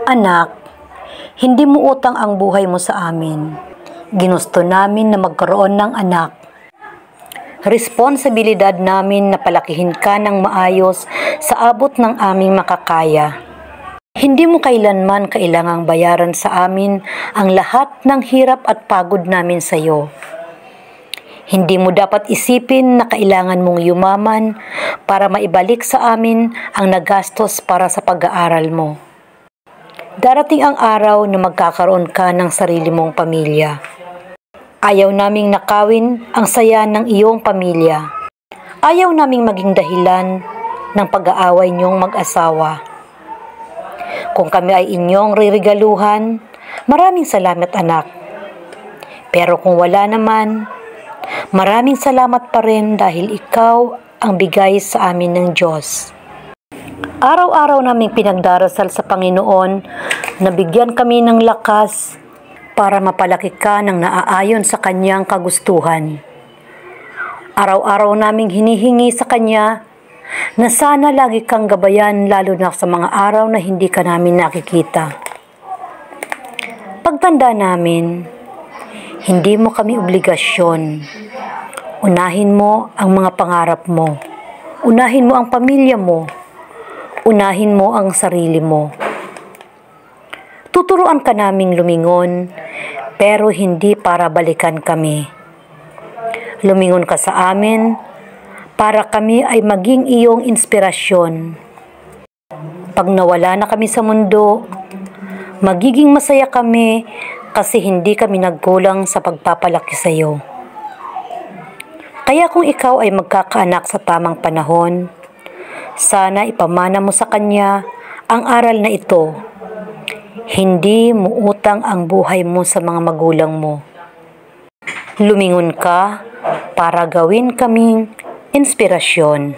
Anak, hindi mo utang ang buhay mo sa amin. Ginusto namin na magkaroon ng anak. Responsibilidad namin na palakihin ka ng maayos sa abot ng aming makakaya. Hindi mo kailanman kailangang bayaran sa amin ang lahat ng hirap at pagod namin sa iyo. Hindi mo dapat isipin na kailangan mong yumaman para maibalik sa amin ang nagastos para sa pag-aaral mo. Darating ang araw na magkakaroon ka ng sarili mong pamilya. Ayaw naming nakawin ang saya ng iyong pamilya. Ayaw naming maging dahilan ng pag-aaway niyong mag-asawa. Kung kami ay inyong ririgaluhan, maraming salamat anak. Pero kung wala naman, maraming salamat pa rin dahil ikaw ang bigay sa amin ng Diyos. Araw-araw naming pinagdarasal sa Panginoon na bigyan kami ng lakas para mapalaki ka ng naaayon sa Kanyang kagustuhan. Araw-araw naming hinihingi sa Kanya na sana lagi kang gabayan lalo na sa mga araw na hindi ka namin nakikita. Pagtanda namin, hindi mo kami obligasyon. Unahin mo ang mga pangarap mo. Unahin mo ang pamilya mo. Unahin mo ang sarili mo. Tuturuan ka naming lumingon, pero hindi para balikan kami. Lumingon ka sa amin, para kami ay maging iyong inspirasyon. Pag nawala na kami sa mundo, magiging masaya kami kasi hindi kami nagkulang sa pagpapalaki sa iyo. Kaya kung ikaw ay magkakaanak sa tamang panahon, sana ipamana mo sa kanya ang aral na ito. Hindi mo utang ang buhay mo sa mga magulang mo. Lumingon ka para gawin kaming inspirasyon.